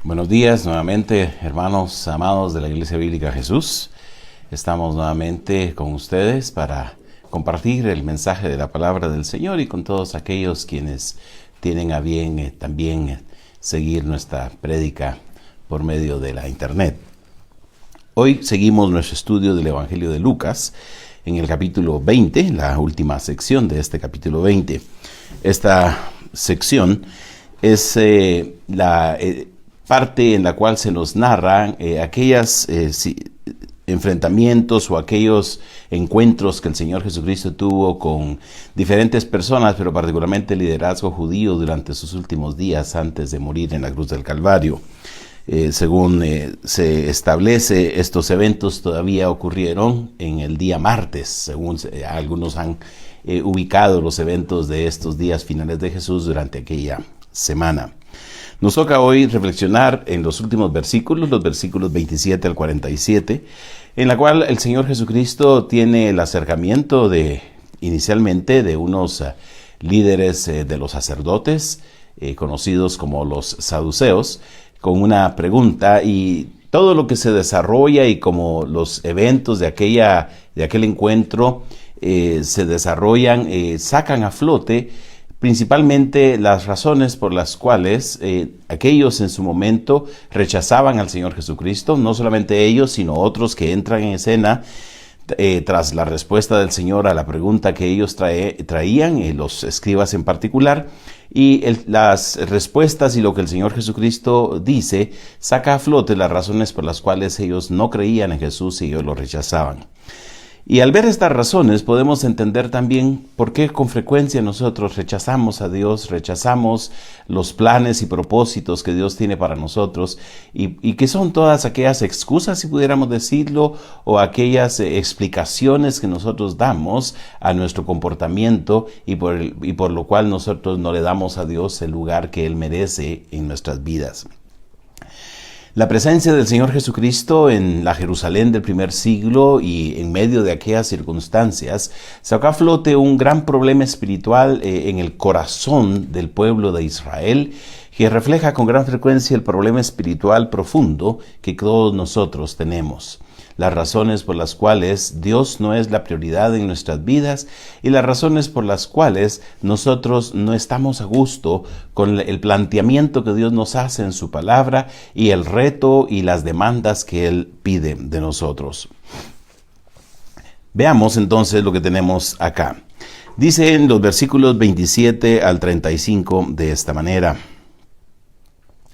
Buenos días nuevamente, hermanos amados de la Iglesia Bíblica Jesús. Estamos nuevamente con ustedes para compartir el mensaje de la palabra del Señor y con todos aquellos quienes tienen a bien también seguir nuestra prédica por medio de la internet. Hoy seguimos nuestro estudio del Evangelio de Lucas en el capítulo 20, la última sección de este capítulo 20. Esta sección es la parte en la cual se nos narran aquellos enfrentamientos o aquellos encuentros que el Señor Jesucristo tuvo con diferentes personas, pero particularmente el liderazgo judío durante sus últimos días antes de morir en la cruz del Calvario. Según se establece, estos eventos todavía ocurrieron en el día martes, según algunos han ubicado los eventos de estos días finales de Jesús durante aquella semana. Nos toca hoy reflexionar en los últimos versículos, los versículos 27 al 47, en la cual el Señor Jesucristo tiene el acercamiento inicialmente de unos líderes de los sacerdotes, conocidos como los saduceos, con una pregunta, y todo lo que se desarrolla y como los eventos de aquel encuentro se desarrollan, sacan a flote principalmente las razones por las cuales aquellos en su momento rechazaban al Señor Jesucristo, no solamente ellos, sino otros que entran en escena tras la respuesta del Señor a la pregunta que ellos traían, los escribas en particular, y las respuestas y lo que el Señor Jesucristo dice saca a flote las razones por las cuales ellos no creían en Jesús y ellos lo rechazaban. Y al ver estas razones podemos entender también por qué con frecuencia nosotros rechazamos a Dios, rechazamos los planes y propósitos que Dios tiene para nosotros y que son todas aquellas excusas, si pudiéramos decirlo, o aquellas explicaciones que nosotros damos a nuestro comportamiento y por lo cual nosotros no le damos a Dios el lugar que Él merece en nuestras vidas. La presencia del Señor Jesucristo en la Jerusalén del primer siglo y en medio de aquellas circunstancias sacó a flote un gran problema espiritual en el corazón del pueblo de Israel, que refleja con gran frecuencia el problema espiritual profundo que todos nosotros tenemos. Las razones por las cuales Dios no es la prioridad en nuestras vidas y las razones por las cuales nosotros no estamos a gusto con el planteamiento que Dios nos hace en su palabra y el reto y las demandas que Él pide de nosotros. Veamos entonces lo que tenemos acá. Dice en los versículos 27 al 35 de esta manera: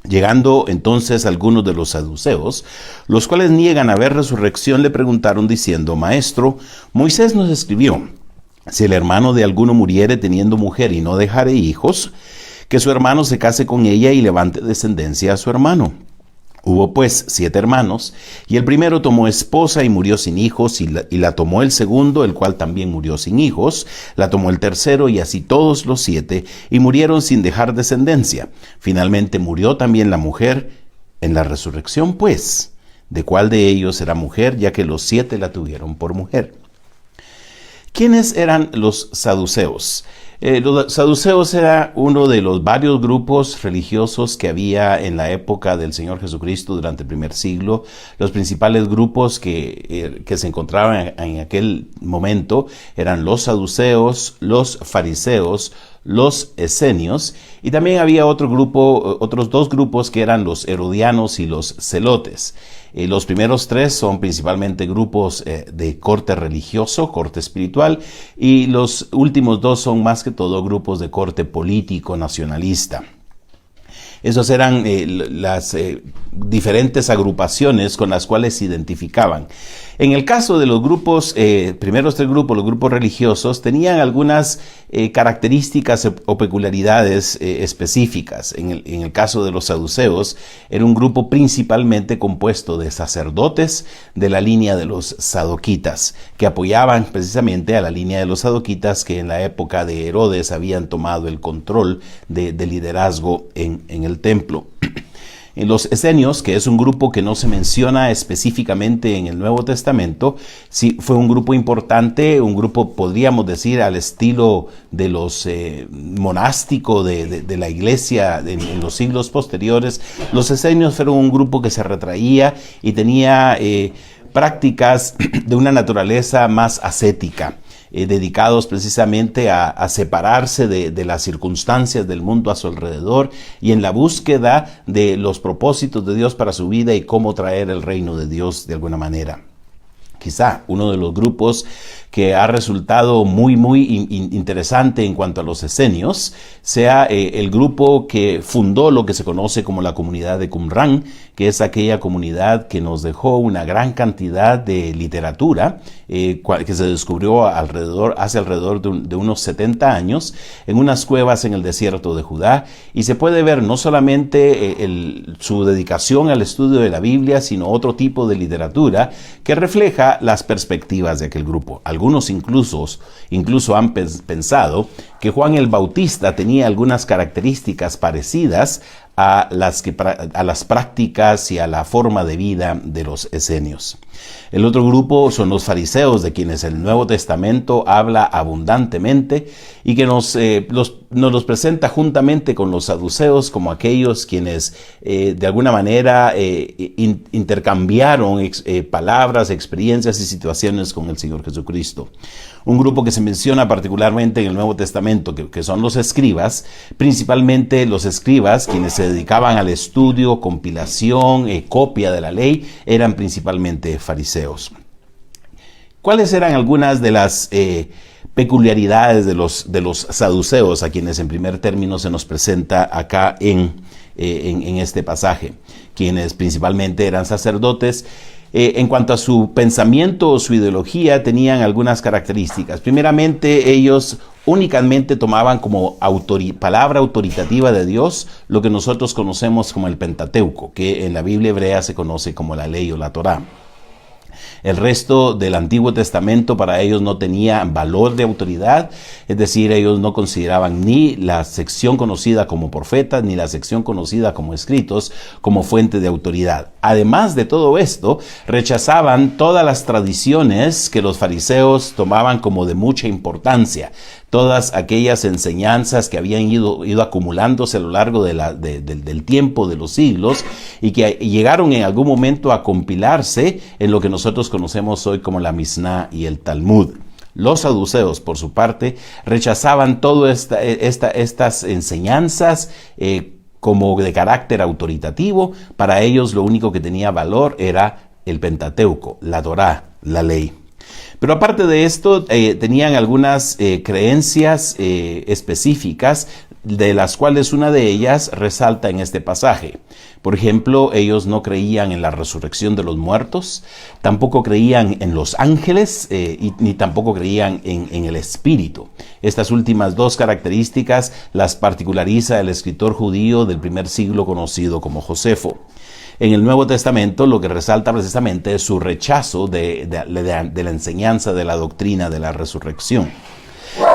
Llegando entonces algunos de los saduceos, los cuales niegan haber resurrección, le preguntaron diciendo: Maestro, Moisés nos escribió, si el hermano de alguno muriere teniendo mujer y no dejare hijos, que su hermano se case con ella y levante descendencia a su hermano. Hubo pues 7 hermanos, y el primero tomó esposa y murió sin hijos, y la tomó el segundo, el cual también murió sin hijos, la tomó el tercero, y así todos los 7, y murieron sin dejar descendencia. Finalmente murió también la mujer. En la resurrección, pues, ¿de cuál de ellos era mujer, ya que los 7 la tuvieron por mujer? ¿Quiénes eran los saduceos? Los saduceos era uno de los varios grupos religiosos que había en la época del Señor Jesucristo durante el primer siglo. Los principales grupos que se encontraban en aquel momento eran los saduceos, los fariseos, los esenios, y también había otros 2 grupos que eran los herodianos y los celotes. Los primeros 3 son principalmente grupos de corte religioso, corte espiritual, y los últimos 2 son más que todo grupos de corte político nacionalista. Esas eran las diferentes agrupaciones con las cuales se identificaban. En el caso de los grupos, primeros 3 grupos, los grupos religiosos, tenían algunas características o peculiaridades específicas. En el caso de los saduceos, era un grupo principalmente compuesto de sacerdotes de la línea de los sadoquitas, que apoyaban precisamente a la línea de los sadoquitas que en la época de Herodes habían tomado el control de liderazgo en el templo. Los esenios, que es un grupo que no se menciona específicamente en el Nuevo Testamento, sí fue un grupo importante, un grupo, podríamos decir, al estilo de los monásticos de la iglesia en los siglos posteriores. Los esenios fueron un grupo que se retraía y tenía prácticas de una naturaleza más ascética. Dedicados precisamente a separarse de las circunstancias del mundo a su alrededor y en la búsqueda de los propósitos de Dios para su vida y cómo traer el reino de Dios de alguna manera. Quizá uno de los grupos que ha resultado muy interesante en cuanto a los esenios sea el grupo que fundó lo que se conoce como la comunidad de Qumran, que es aquella comunidad que nos dejó una gran cantidad de literatura que se descubrió hace alrededor de unos 70 años en unas cuevas en el desierto de Judá, y se puede ver no solamente su dedicación al estudio de la Biblia, sino otro tipo de literatura que refleja las perspectivas de aquel grupo. Algunos incluso han pensado que Juan el Bautista tenía algunas características parecidas a las prácticas y a la forma de vida de los esenios. El otro grupo son los fariseos, de quienes el Nuevo Testamento habla abundantemente y que nos los presenta juntamente con los saduceos como aquellos quienes de alguna manera intercambiaron palabras, experiencias y situaciones con el Señor Jesucristo. Un grupo que se menciona particularmente en el Nuevo Testamento, que son los escribas, principalmente los escribas, quienes se dedicaban al estudio, compilación, copia de la ley, eran principalmente fariseos. ¿Cuáles eran algunas de las peculiaridades de los saduceos, a quienes en primer término se nos presenta acá en este pasaje? Quienes principalmente eran sacerdotes. En cuanto a su pensamiento o su ideología, tenían algunas características. Primeramente, ellos únicamente tomaban como palabra autoritativa de Dios lo que nosotros conocemos como el Pentateuco, que en la Biblia hebrea se conoce como la ley o la Torá. El resto del Antiguo Testamento para ellos no tenía valor de autoridad, es decir, ellos no consideraban ni la sección conocida como profetas ni la sección conocida como escritos como fuente de autoridad. Además de todo esto, rechazaban todas las tradiciones que los fariseos tomaban como de mucha importancia, todas aquellas enseñanzas que habían ido acumulándose a lo largo del tiempo, de los siglos, y que llegaron en algún momento a compilarse en lo que nosotros conocemos hoy como la Misná y el Talmud. Los saduceos, por su parte, rechazaban todas estas enseñanzas como de carácter autoritativo. Para ellos lo único que tenía valor era el Pentateuco, la Torá, la ley. Pero aparte de esto, tenían algunas creencias específicas, de las cuales una de ellas resalta en este pasaje. Por ejemplo, ellos no creían en la resurrección de los muertos, tampoco creían en los ángeles ni tampoco creían en el espíritu. Estas últimas dos características las particulariza el escritor judío del primer siglo conocido como Josefo. En el Nuevo Testamento lo que resalta precisamente es su rechazo de la enseñanza de la doctrina de la resurrección.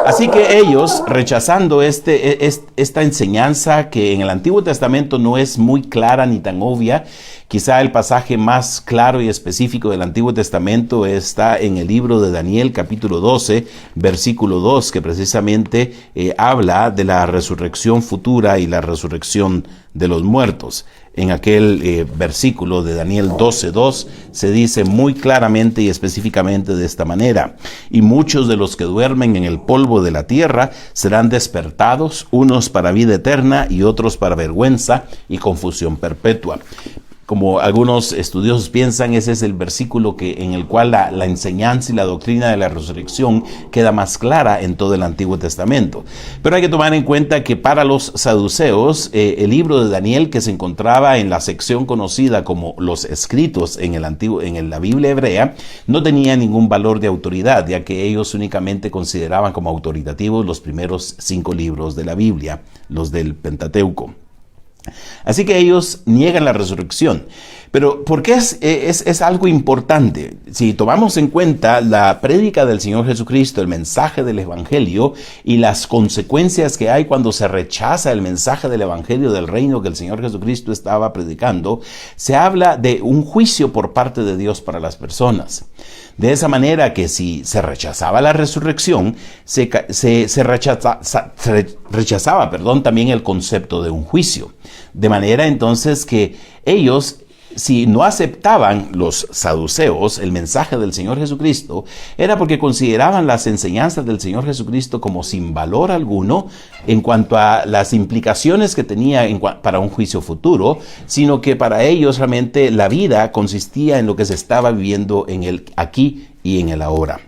Así que ellos, rechazando esta enseñanza que en el Antiguo Testamento no es muy clara ni tan obvia, quizá el pasaje más claro y específico del Antiguo Testamento está en el libro de Daniel, capítulo 12, versículo 2, que precisamente habla de la resurrección futura y la resurrección de los muertos. En aquel versículo de Daniel 12:2 se dice muy claramente y específicamente de esta manera: y muchos de los que duermen en el polvo de la tierra serán despertados, unos para vida eterna y otros para vergüenza y confusión perpetua. Como algunos estudiosos piensan, ese es el versículo en el cual la enseñanza y la doctrina de la resurrección queda más clara en todo el Antiguo Testamento. Pero hay que tomar en cuenta que para los saduceos, el libro de Daniel, que se encontraba en la sección conocida como los escritos en la Biblia hebrea, no tenía ningún valor de autoridad, ya que ellos únicamente consideraban como autoritativos los primeros 5 libros de la Biblia, los del Pentateuco. Así que ellos niegan la resurrección. Pero ¿por qué es algo importante? Si tomamos en cuenta la prédica del Señor Jesucristo, el mensaje del Evangelio y las consecuencias que hay cuando se rechaza el mensaje del Evangelio del reino que el Señor Jesucristo estaba predicando, se habla de un juicio por parte de Dios para las personas. De esa manera que si se rechazaba la resurrección, se rechazaba también el concepto de un juicio. De manera entonces que ellos, si no aceptaban los saduceos el mensaje del Señor Jesucristo, era porque consideraban las enseñanzas del Señor Jesucristo como sin valor alguno en cuanto a las implicaciones que tenía para un juicio futuro, sino que para ellos realmente la vida consistía en lo que se estaba viviendo en el aquí y en el ahora.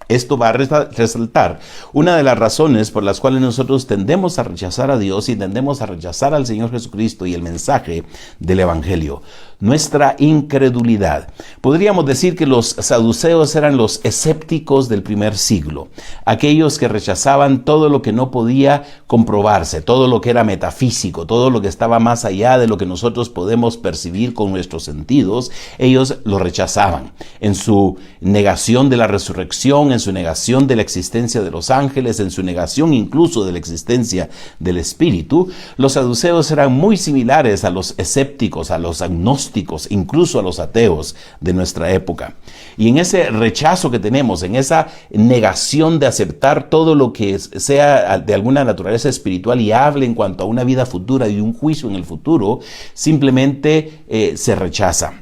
Esto va a resaltar una de las razones por las cuales nosotros tendemos a rechazar a Dios y tendemos a rechazar al Señor Jesucristo y el mensaje del Evangelio. Nuestra incredulidad. Podríamos decir que los saduceos eran los escépticos del primer siglo, aquellos que rechazaban todo lo que no podía comprobarse, todo lo que era metafísico, todo lo que estaba más allá de lo que nosotros podemos percibir con nuestros sentidos. Ellos lo rechazaban en su negación de la resurrección, en su negación de la existencia de los ángeles, en su negación incluso de la existencia del Espíritu. Los saduceos eran muy similares a los escépticos, a los agnósticos, incluso a los ateos de nuestra época. Y en ese rechazo que tenemos, en esa negación de aceptar todo lo que sea de alguna naturaleza espiritual y hable en cuanto a una vida futura y un juicio en el futuro, simplemente se rechaza.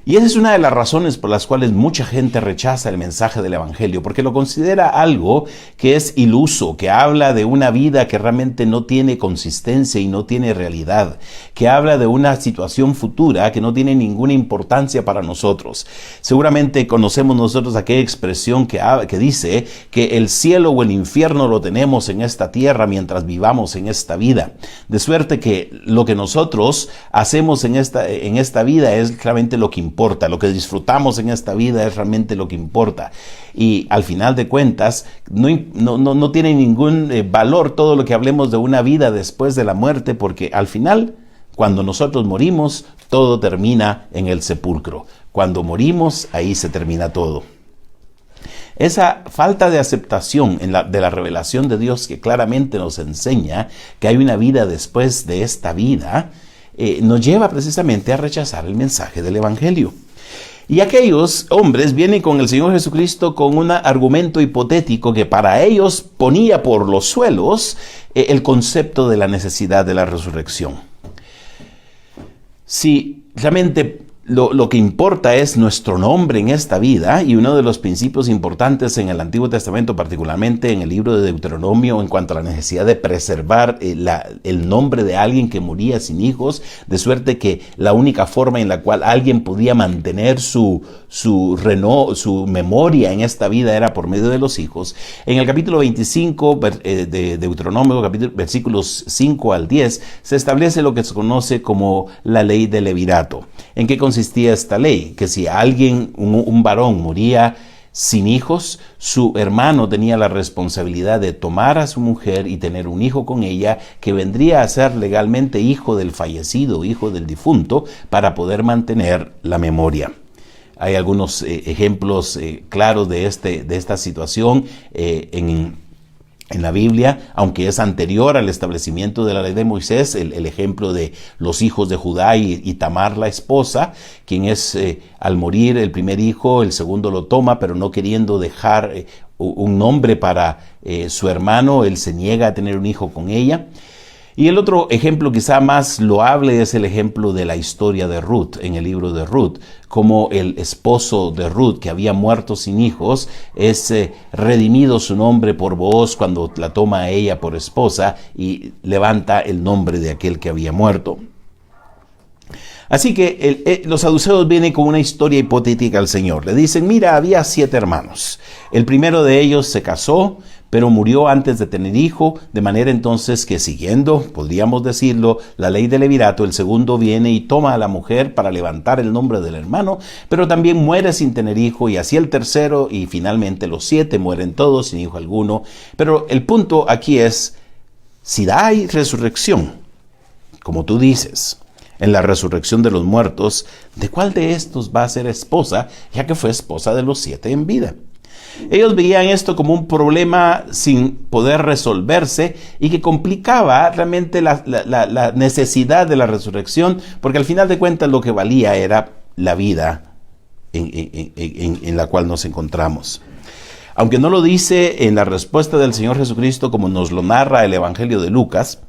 Y esa es una de las razones por las cuales mucha gente rechaza el mensaje del Evangelio, porque lo considera algo que es iluso, que habla de una vida que realmente no tiene consistencia y no tiene realidad, que habla de una situación futura que no tiene ninguna importancia para nosotros. Seguramente conocemos nosotros aquella expresión que dice que el cielo o el infierno lo tenemos en esta tierra mientras vivamos en esta vida. De suerte que lo que nosotros hacemos en esta vida es realmente lo que importa. Lo que disfrutamos en esta vida es realmente lo que importa. Y al final de cuentas, no tiene ningún valor todo lo que hablemos de una vida después de la muerte, porque al final, cuando nosotros morimos, todo termina en el sepulcro. Cuando morimos, ahí se termina todo. Esa falta de aceptación de la revelación de Dios, que claramente nos enseña que hay una vida después de esta vida, nos lleva precisamente a rechazar el mensaje del Evangelio. Y aquellos hombres vienen con el Señor Jesucristo con un argumento hipotético que para ellos ponía por los suelos el concepto de la necesidad de la resurrección. Si realmente lo que importa es nuestro nombre en esta vida, y uno de los principios importantes en el Antiguo Testamento, particularmente en el libro de Deuteronomio, en cuanto a la necesidad de preservar el nombre de alguien que moría sin hijos, de suerte que la única forma en la cual alguien podía mantener su memoria en esta vida era por medio de los hijos. En el capítulo 25 de Deuteronomio, versículos 5 al 10, se establece lo que se conoce como la ley del levirato. ¿En qué consistía esta ley? Que si alguien, un varón, moría sin hijos, su hermano tenía la responsabilidad de tomar a su mujer y tener un hijo con ella, que vendría a ser legalmente hijo del fallecido, hijo del difunto, para poder mantener la memoria. Hay algunos ejemplos claros de esta situación en la Biblia, aunque es anterior al establecimiento de la ley de Moisés. El ejemplo de los hijos de Judá y Tamar, la esposa, quien es al morir el primer hijo, el segundo lo toma, pero no queriendo dejar un nombre para su hermano, él se niega a tener un hijo con ella. Y el otro ejemplo quizá más loable es el ejemplo de la historia de Ruth, en el libro de Ruth, como el esposo de Ruth, que había muerto sin hijos, es redimido su nombre por Booz cuando la toma a ella por esposa y levanta el nombre de aquel que había muerto. Así que los saduceos vienen con una historia hipotética al Señor. Le dicen, mira, había 7 hermanos. El primero de ellos se casó, pero murió antes de tener hijo, de manera entonces que siguiendo, podríamos decirlo, la ley del levirato, el segundo viene y toma a la mujer para levantar el nombre del hermano, pero también muere sin tener hijo, y así el tercero, y finalmente los 7 mueren todos sin hijo alguno. Pero el punto aquí es, si hay resurrección, como tú dices, en la resurrección de los muertos, ¿de cuál de estos va a ser esposa, ya que fue esposa de los 7 en vida? Ellos veían esto como un problema sin poder resolverse y que complicaba realmente la necesidad de la resurrección, porque al final de cuentas lo que valía era la vida en la cual nos encontramos. Aunque no lo dice en la respuesta del Señor Jesucristo como nos lo narra el Evangelio de Lucas,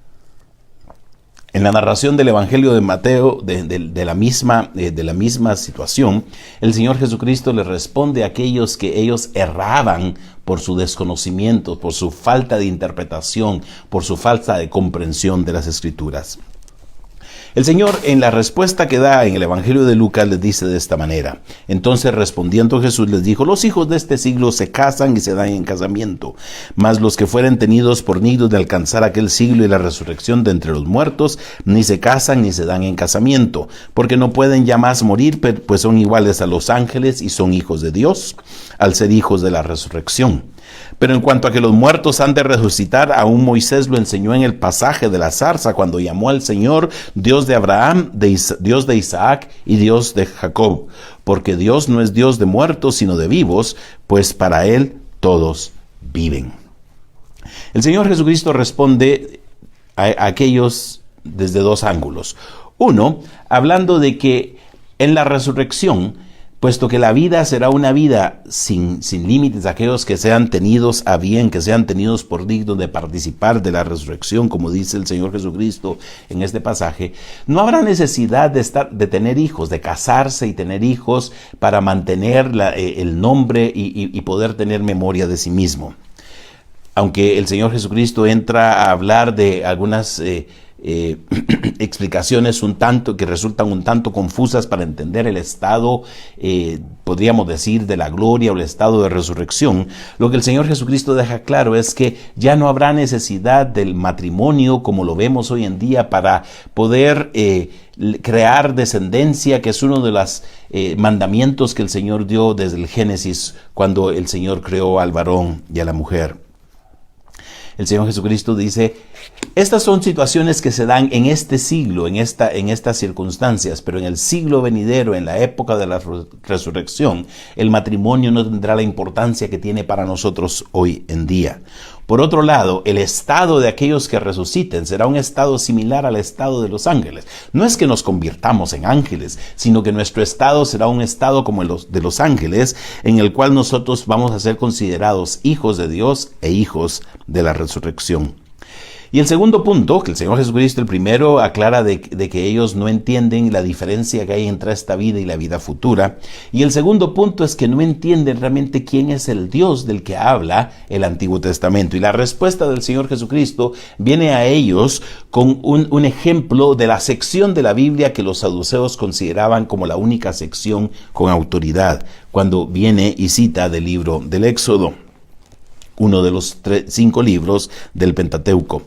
en la narración del Evangelio de Mateo, de la misma situación, el Señor Jesucristo le responde a aquellos que ellos erraban por su desconocimiento, por su falta de interpretación, por su falta de comprensión de las Escrituras. El Señor, en la respuesta que da en el Evangelio de Lucas, les dice de esta manera: entonces respondiendo Jesús les dijo: los hijos de este siglo se casan y se dan en casamiento, mas los que fueren tenidos por dignos de alcanzar aquel siglo y la resurrección de entre los muertos, ni se casan ni se dan en casamiento, porque no pueden ya más morir, pues son iguales a los ángeles y son hijos de Dios, al ser hijos de la resurrección. Pero en cuanto a que los muertos han de resucitar, aún Moisés lo enseñó en el pasaje de la zarza, cuando llamó al Señor Dios de Abraham, Dios de Isaac y Dios de Jacob, porque Dios no es Dios de muertos, sino de vivos, pues para Él todos viven. El Señor Jesucristo responde a aquellos desde 2 ángulos. Uno, hablando de que en la resurrección, puesto que la vida será una vida sin límites, aquellos que sean tenidos a bien, que sean tenidos por dignos de participar de la resurrección, como dice el Señor Jesucristo en este pasaje, no habrá necesidad de tener hijos, de casarse y tener hijos para mantener el nombre y poder tener memoria de sí mismo. Aunque el Señor Jesucristo entra a hablar de algunas explicaciones que resultan un tanto confusas para entender el estado, podríamos decir, de la gloria o el estado de resurrección, lo que el Señor Jesucristo deja claro es que ya no habrá necesidad del matrimonio como lo vemos hoy en día para poder crear descendencia, que es uno de los mandamientos que el Señor dio desde el Génesis, cuando el Señor creó al varón y a la mujer. El Señor Jesucristo dice: estas son situaciones que se dan en este siglo, en estas circunstancias, pero en el siglo venidero, en la época de la resurrección, el matrimonio no tendrá la importancia que tiene para nosotros hoy en día. Por otro lado, el estado de aquellos que resuciten será un estado similar al estado de los ángeles. No es que nos convirtamos en ángeles, sino que nuestro estado será un estado como el de los ángeles, en el cual nosotros vamos a ser considerados hijos de Dios e hijos de la resurrección. Y el segundo punto, que el Señor Jesucristo, el primero, aclara de que ellos no entienden la diferencia que hay entre esta vida y la vida futura. Y el segundo punto es que no entienden realmente quién es el Dios del que habla el Antiguo Testamento. Y la respuesta del Señor Jesucristo viene a ellos con un ejemplo de la sección de la Biblia que los saduceos consideraban como la única sección con autoridad, cuando viene y cita del libro del Éxodo, uno de los 5 libros del Pentateuco.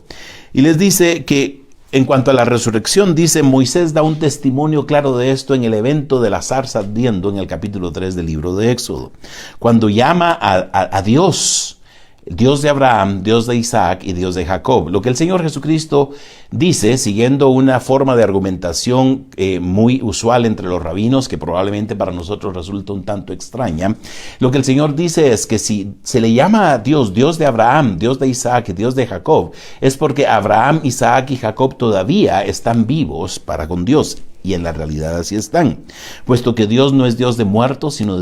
Y les dice que en cuanto a la resurrección, dice, Moisés da un testimonio claro de esto en el evento de la zarza ardiendo en el capítulo 3 del libro de Éxodo, cuando llama a Dios, Dios de Abraham, Dios de Isaac y Dios de Jacob. Lo que el Señor Jesucristo dice, siguiendo una forma de argumentación muy usual entre los rabinos, que probablemente para nosotros resulta un tanto extraña, lo que el Señor dice es que si se le llama a Dios, Dios de Abraham, Dios de Isaac y Dios de Jacob, es porque Abraham, Isaac y Jacob todavía están vivos para con Dios. Y en la realidad así están, puesto que Dios no es Dios de muertos, sino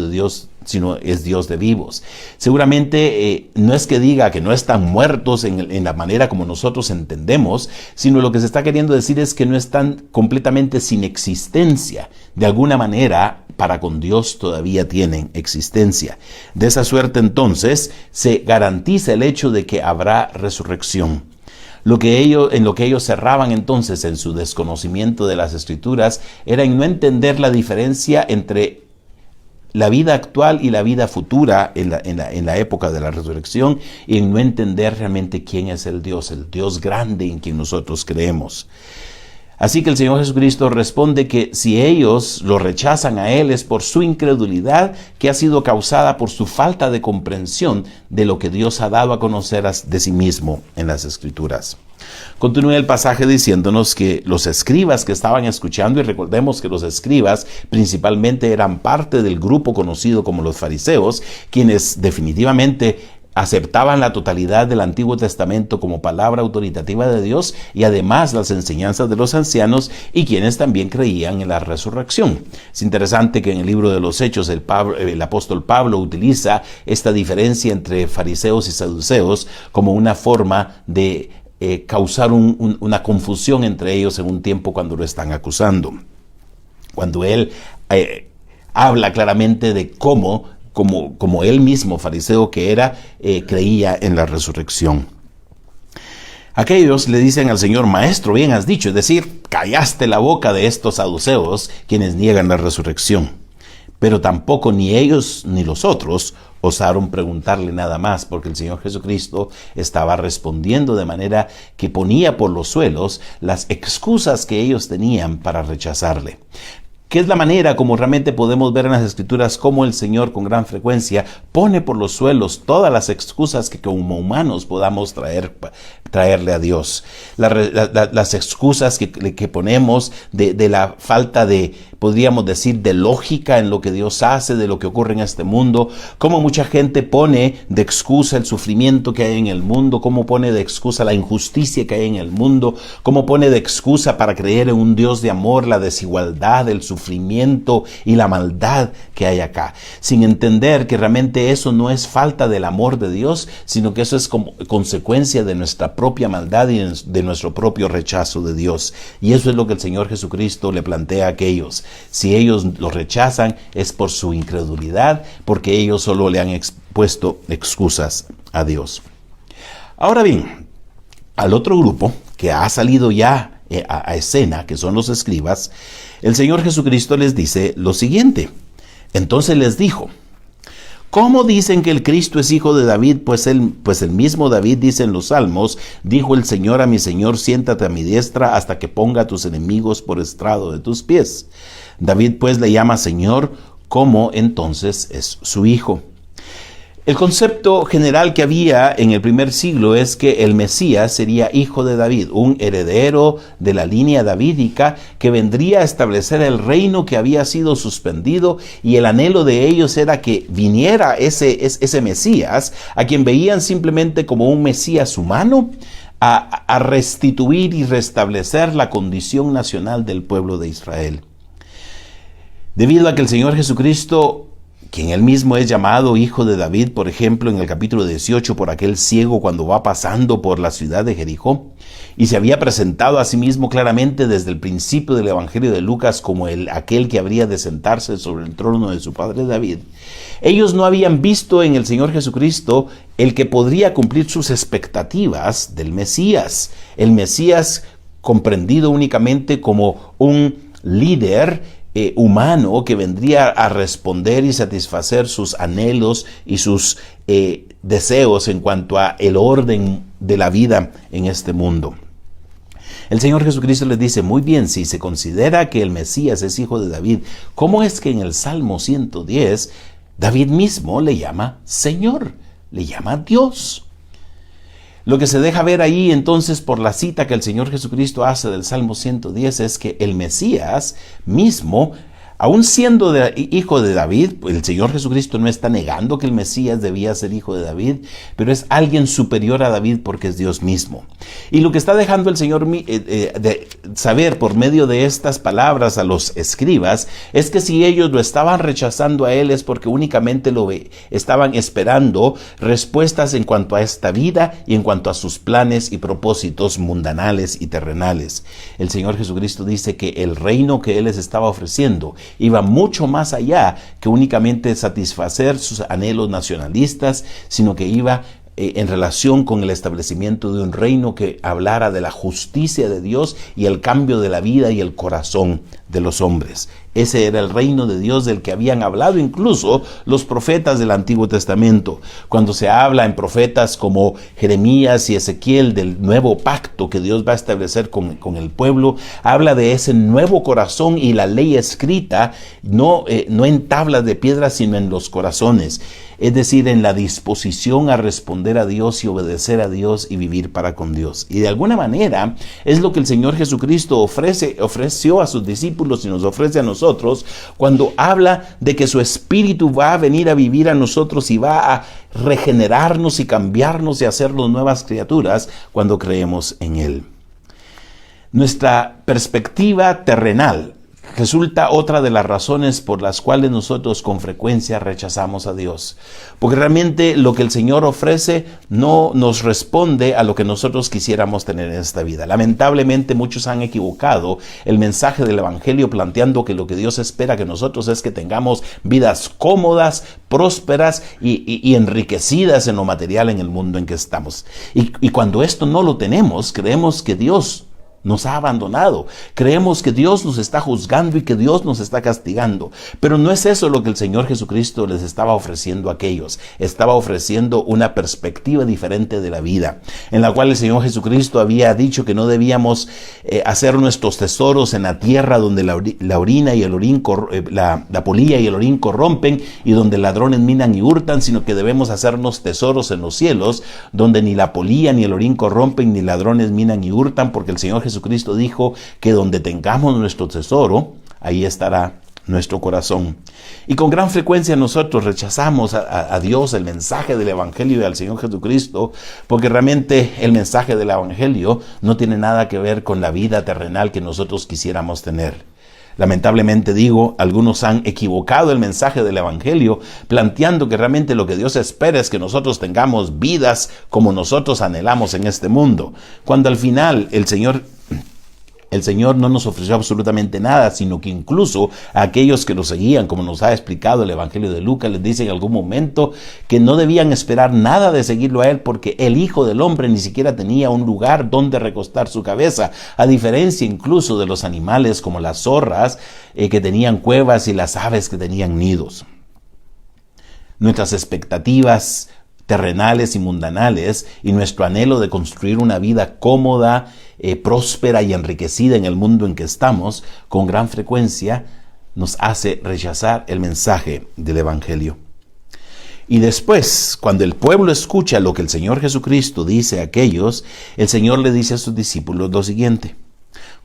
es Dios de vivos. Seguramente no es que diga que no están muertos en la manera como nosotros entendemos, sino lo que se está queriendo decir es que no están completamente sin existencia. De alguna manera, para con Dios todavía tienen existencia. De esa suerte, entonces, se garantiza el hecho de que habrá resurrección. En lo que ellos cerraban entonces en su desconocimiento de las Escrituras era en no entender la diferencia entre la vida actual y la vida futura en la época de la resurrección, y en no entender realmente quién es el Dios grande en quien nosotros creemos. Así que el Señor Jesucristo responde que si ellos lo rechazan a Él es por su incredulidad que ha sido causada por su falta de comprensión de lo que Dios ha dado a conocer de sí mismo en las Escrituras. Continúa el pasaje diciéndonos que los escribas que estaban escuchando, y recordemos que los escribas principalmente eran parte del grupo conocido como los fariseos, quienes definitivamente aceptaban la totalidad del Antiguo Testamento como palabra autoritativa de Dios y además las enseñanzas de los ancianos, y quienes también creían en la resurrección. Es interesante que en el libro de los Hechos el apóstol Pablo utiliza esta diferencia entre fariseos y saduceos como una forma de causar una confusión entre ellos en un tiempo cuando lo están acusando. Cuando él habla claramente de cómo como él mismo, fariseo que era, creía en la resurrección. Aquellos le dicen al Señor: Maestro, bien has dicho, es decir, callaste la boca de estos saduceos quienes niegan la resurrección. Pero tampoco ni ellos ni los otros osaron preguntarle nada más, porque el Señor Jesucristo estaba respondiendo de manera que ponía por los suelos las excusas que ellos tenían para rechazarle. Que es la manera como realmente podemos ver en las Escrituras cómo el Señor con gran frecuencia pone por los suelos todas las excusas que como humanos podamos traerle a Dios. Las excusas que ponemos de la falta de, podríamos decir, de lógica en lo que Dios hace, de lo que ocurre en este mundo, cómo mucha gente pone de excusa el sufrimiento que hay en el mundo, cómo pone de excusa la injusticia que hay en el mundo, cómo pone de excusa para creer en un Dios de amor la desigualdad, el sufrimiento y la maldad que hay acá, sin entender que realmente eso no es falta del amor de Dios, sino que eso es como consecuencia de nuestra propia maldad y de nuestro propio rechazo de Dios. Y eso es lo que el Señor Jesucristo le plantea a aquellos. Si ellos lo rechazan es por su incredulidad, porque ellos solo le han puesto excusas a Dios. Ahora bien, al otro grupo que ha salido ya a escena, que son los escribas, el Señor Jesucristo les dice lo siguiente. Entonces les dijo: ¿cómo dicen que el Cristo es hijo de David? Pues el mismo David dice en los Salmos: dijo el Señor a mi Señor, siéntate a mi diestra hasta que ponga a tus enemigos por estrado de tus pies. David pues le llama Señor, ¿cómo entonces es su hijo? El concepto general que había en el primer siglo es que el Mesías sería hijo de David, un heredero de la línea davídica que vendría a establecer el reino que había sido suspendido, y el anhelo de ellos era que viniera ese Mesías, a quien veían simplemente como un Mesías humano, a restituir y restablecer la condición nacional del pueblo de Israel. Debido a que el Señor Jesucristo, quien él mismo es llamado hijo de David, por ejemplo, en el capítulo 18, por aquel ciego cuando va pasando por la ciudad de Jericó, y se había presentado a sí mismo claramente desde el principio del Evangelio de Lucas como aquel que habría de sentarse sobre el trono de su padre David, ellos no habían visto en el Señor Jesucristo el que podría cumplir sus expectativas del Mesías, el Mesías comprendido únicamente como un líder humano que vendría a responder y satisfacer sus anhelos y sus deseos en cuanto a el orden de la vida en este mundo. El Señor Jesucristo les dice: muy bien, si se considera que el Mesías es hijo de David, ¿cómo es que en el Salmo 110 David mismo le llama Señor, le llama Dios? Lo que se deja ver ahí entonces por la cita que el Señor Jesucristo hace del Salmo 110 es que el Mesías mismo, aun siendo hijo de David, el Señor Jesucristo no está negando que el Mesías debía ser hijo de David, pero es alguien superior a David porque es Dios mismo. Y lo que está dejando el Señor de saber por medio de estas palabras a los escribas es que si ellos lo estaban rechazando a él es porque únicamente estaban esperando respuestas en cuanto a esta vida y en cuanto a sus planes y propósitos mundanales y terrenales. El Señor Jesucristo dice que el reino que él les estaba ofreciendo iba mucho más allá que únicamente satisfacer sus anhelos nacionalistas, sino que iba en relación con el establecimiento de un reino que hablara de la justicia de Dios y el cambio de la vida y el corazón de los hombres. Ese era el reino de Dios del que habían hablado incluso los profetas del Antiguo Testamento. Cuando se habla en profetas como Jeremías y Ezequiel del nuevo pacto que Dios va a establecer con el pueblo, habla de ese nuevo corazón y la ley escrita, no en tablas de piedra, sino en los corazones. Es decir, en la disposición a responder a Dios y obedecer a Dios y vivir para con Dios. Y de alguna manera es lo que el Señor Jesucristo ofreció a sus discípulos y nos ofrece a nosotros cuando habla de que su Espíritu va a venir a vivir a nosotros y va a regenerarnos y cambiarnos y hacernos nuevas criaturas cuando creemos en Él. Nuestra perspectiva terrenal resulta otra de las razones por las cuales nosotros con frecuencia rechazamos a Dios. Porque realmente lo que el Señor ofrece no nos responde a lo que nosotros quisiéramos tener en esta vida. Lamentablemente muchos han equivocado el mensaje del Evangelio planteando que lo que Dios espera que nosotros es que tengamos vidas cómodas, prósperas y enriquecidas en lo material en el mundo en que estamos. Y cuando esto no lo tenemos, creemos que Dios nos ha abandonado. Creemos que Dios nos está juzgando y que Dios nos está castigando. Pero no es eso lo que el Señor Jesucristo les estaba ofreciendo a aquellos. Estaba ofreciendo una perspectiva diferente de la vida, en la cual el Señor Jesucristo había dicho que no debíamos hacer nuestros tesoros en la tierra donde la polilla y el orín corrompen y donde ladrones minan y hurtan, sino que debemos hacernos tesoros en los cielos, donde ni la polilla ni el orín corrompen, ni ladrones minan y hurtan, porque el Señor Jesucristo dijo que donde tengamos nuestro tesoro, ahí estará nuestro corazón. Y con gran frecuencia nosotros rechazamos a Dios, el mensaje del Evangelio y al Señor Jesucristo, porque realmente el mensaje del Evangelio no tiene nada que ver con la vida terrenal que nosotros quisiéramos tener. Lamentablemente digo, algunos han equivocado el mensaje del Evangelio, planteando que realmente lo que Dios espera es que nosotros tengamos vidas como nosotros anhelamos en este mundo, cuando al final el Señor no nos ofreció absolutamente nada, sino que incluso a aquellos que lo seguían, como nos ha explicado el Evangelio de Lucas, les dice en algún momento que no debían esperar nada de seguirlo a Él, porque el Hijo del Hombre ni siquiera tenía un lugar donde recostar su cabeza, a diferencia incluso de los animales como las zorras que tenían cuevas y las aves que tenían nidos. Nuestras expectativas terrenales y mundanales y nuestro anhelo de construir una vida cómoda, próspera y enriquecida en el mundo en que estamos, con gran frecuencia nos hace rechazar el mensaje del Evangelio. Y después, cuando el pueblo escucha lo que el Señor Jesucristo dice a aquellos, el Señor le dice a sus discípulos lo siguiente: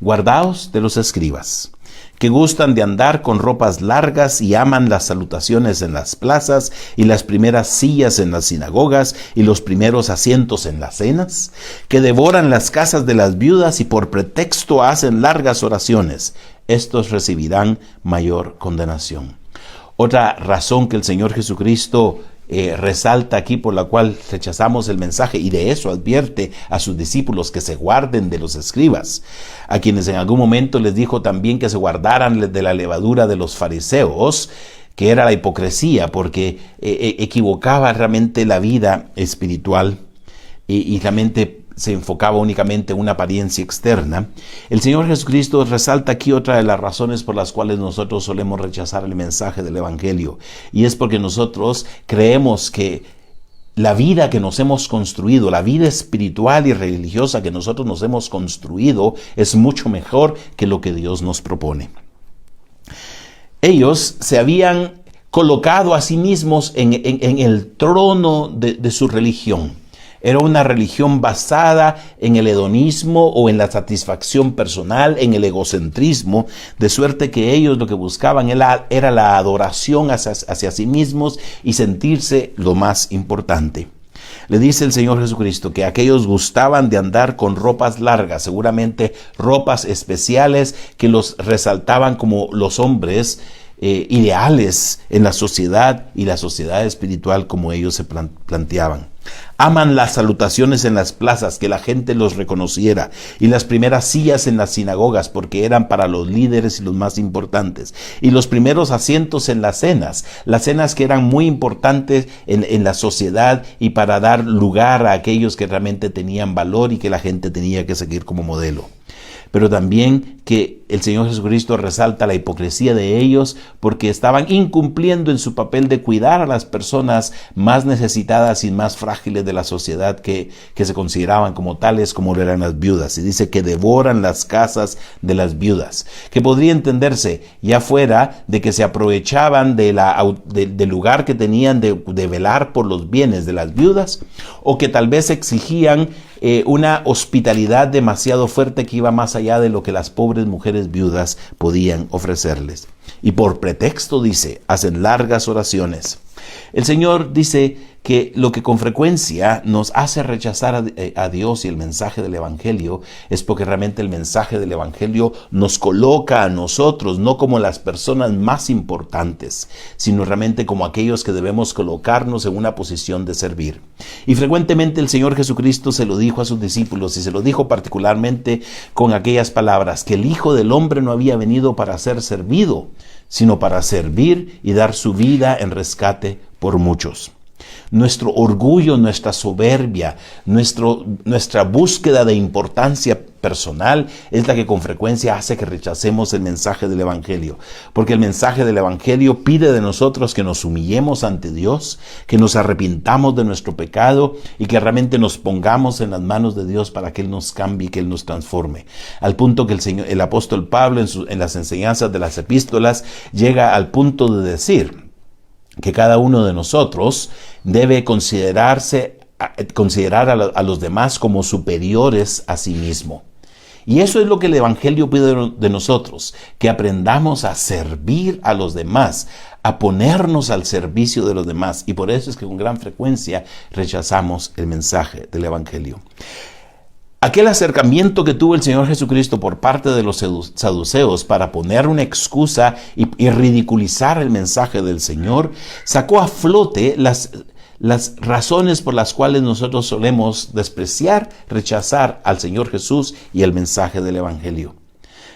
guardaos de los escribas, que gustan de andar con ropas largas y aman las salutaciones en las plazas y las primeras sillas en las sinagogas y los primeros asientos en las cenas, que devoran las casas de las viudas y por pretexto hacen largas oraciones. Estos recibirán mayor condenación. Otra razón que el Señor Jesucristo resalta aquí por la cual rechazamos el mensaje, y de eso advierte a sus discípulos que se guarden de los escribas, a quienes en algún momento les dijo también que se guardaran de la levadura de los fariseos, que era la hipocresía, porque equivocaba realmente la vida espiritual y realmente se enfocaba únicamente en una apariencia externa. El Señor Jesucristo resalta aquí otra de las razones por las cuales nosotros solemos rechazar el mensaje del Evangelio, y es porque nosotros creemos que la vida que nos hemos construido, la vida espiritual y religiosa que nosotros nos hemos construido, es mucho mejor que lo que Dios nos propone. Ellos se habían colocado a sí mismos en el trono de su religión. Era una religión basada en el hedonismo o en la satisfacción personal, en el egocentrismo, de suerte que ellos lo que buscaban era la adoración hacia sí mismos y sentirse lo más importante. Le dice el Señor Jesucristo que aquellos gustaban de andar con ropas largas, seguramente ropas especiales que los resaltaban como los hombres ideales en la sociedad y la sociedad espiritual como ellos se planteaban. Aman las salutaciones en las plazas, que la gente los reconociera, y las primeras sillas en las sinagogas, porque eran para los líderes y los más importantes, y los primeros asientos en las cenas que eran muy importantes en la sociedad y para dar lugar a aquellos que realmente tenían valor y que la gente tenía que seguir como modelo. pero también que el Señor Jesucristo resalta la hipocresía de ellos porque estaban incumpliendo en su papel de cuidar a las personas más necesitadas y más frágiles de la sociedad que se consideraban como tales, como lo eran las viudas. Y dice que devoran las casas de las viudas, que podría entenderse ya fuera de que se aprovechaban del lugar que tenían de velar por los bienes de las viudas, o que tal vez exigían una hospitalidad demasiado fuerte que iba más allá de lo que las pobres mujeres viudas podían ofrecerles. Y por pretexto, dice, hacen largas oraciones. El Señor dice que lo que con frecuencia nos hace rechazar a Dios y el mensaje del Evangelio es porque realmente el mensaje del Evangelio nos coloca a nosotros no como las personas más importantes, sino realmente como aquellos que debemos colocarnos en una posición de servir. Y frecuentemente el Señor Jesucristo se lo dijo a sus discípulos, y se lo dijo particularmente con aquellas palabras, que el Hijo del Hombre no había venido para ser servido, sino para servir y dar su vida en rescate por muchos. Nuestro orgullo, nuestra soberbia, nuestra búsqueda de importancia personal es la que con frecuencia hace que rechacemos el mensaje del Evangelio. Porque el mensaje del Evangelio pide de nosotros que nos humillemos ante Dios, que nos arrepintamos de nuestro pecado y que realmente nos pongamos en las manos de Dios para que Él nos cambie y que Él nos transforme. Al punto que el apóstol Pablo en las enseñanzas de las epístolas llega al punto de decir que cada uno de nosotros debe considerar a los demás como superiores a sí mismo. Y eso es lo que el Evangelio pide de nosotros, que aprendamos a servir a los demás, a ponernos al servicio de los demás. Y por eso es que con gran frecuencia rechazamos el mensaje del Evangelio. Aquel acercamiento que tuvo el Señor Jesucristo por parte de los saduceos para poner una excusa y ridiculizar el mensaje del Señor, sacó a flote las razones por las cuales nosotros solemos despreciar, rechazar al Señor Jesús y el mensaje del Evangelio.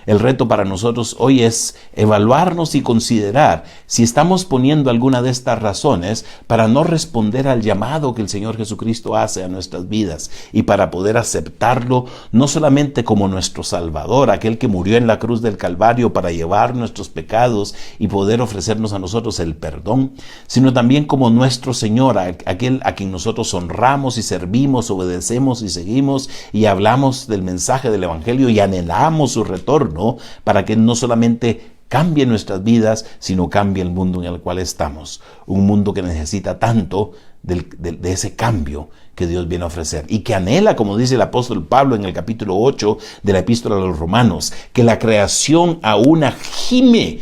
El reto para nosotros hoy es evaluarnos y considerar si estamos poniendo alguna de estas razones para no responder al llamado que el Señor Jesucristo hace a nuestras vidas y para poder aceptarlo no solamente como nuestro Salvador, aquel que murió en la cruz del Calvario para llevar nuestros pecados y poder ofrecernos a nosotros el perdón, sino también como nuestro Señor, aquel a quien nosotros honramos y servimos, obedecemos y seguimos y hablamos del mensaje del Evangelio y anhelamos su retorno, para que no solamente cambie nuestras vidas, sino cambie el mundo en el cual estamos. Un mundo que necesita tanto de ese cambio que Dios viene a ofrecer y que anhela, como dice el apóstol Pablo en el capítulo 8 de la epístola a los Romanos, que la creación aún gime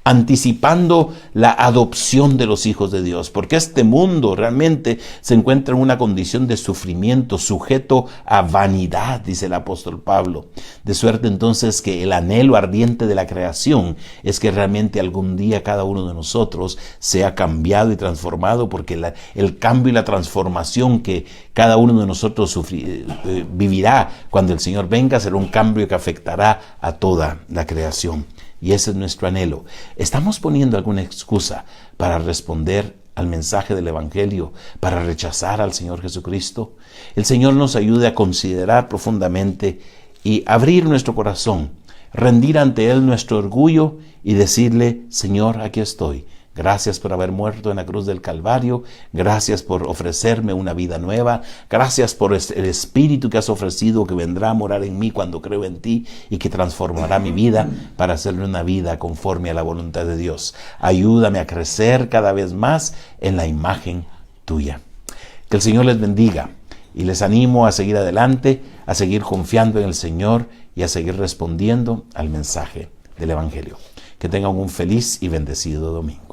anticipando la adopción de los hijos de Dios, porque este mundo realmente se encuentra en una condición de sufrimiento, sujeto a vanidad, dice el apóstol Pablo, de suerte entonces que el anhelo ardiente de la creación es que realmente algún día cada uno de nosotros sea cambiado y transformado, porque el cambio y la transformación que cada uno de nosotros vivirá cuando el Señor venga será un cambio que afectará a toda la creación. Y ese es nuestro anhelo. ¿Estamos poniendo alguna excusa para responder al mensaje del Evangelio, para rechazar al Señor Jesucristo? El Señor nos ayude a considerar profundamente y abrir nuestro corazón, rendir ante Él nuestro orgullo y decirle: Señor, aquí estoy. Gracias por haber muerto en la cruz del Calvario. Gracias por ofrecerme una vida nueva. Gracias por el Espíritu que has ofrecido, que vendrá a morar en mí cuando creo en ti y que transformará mi vida para hacerle una vida conforme a la voluntad de Dios. Ayúdame a crecer cada vez más en la imagen tuya. Que el Señor les bendiga y les animo a seguir adelante, a seguir confiando en el Señor y a seguir respondiendo al mensaje del Evangelio. Que tengan un feliz y bendecido domingo.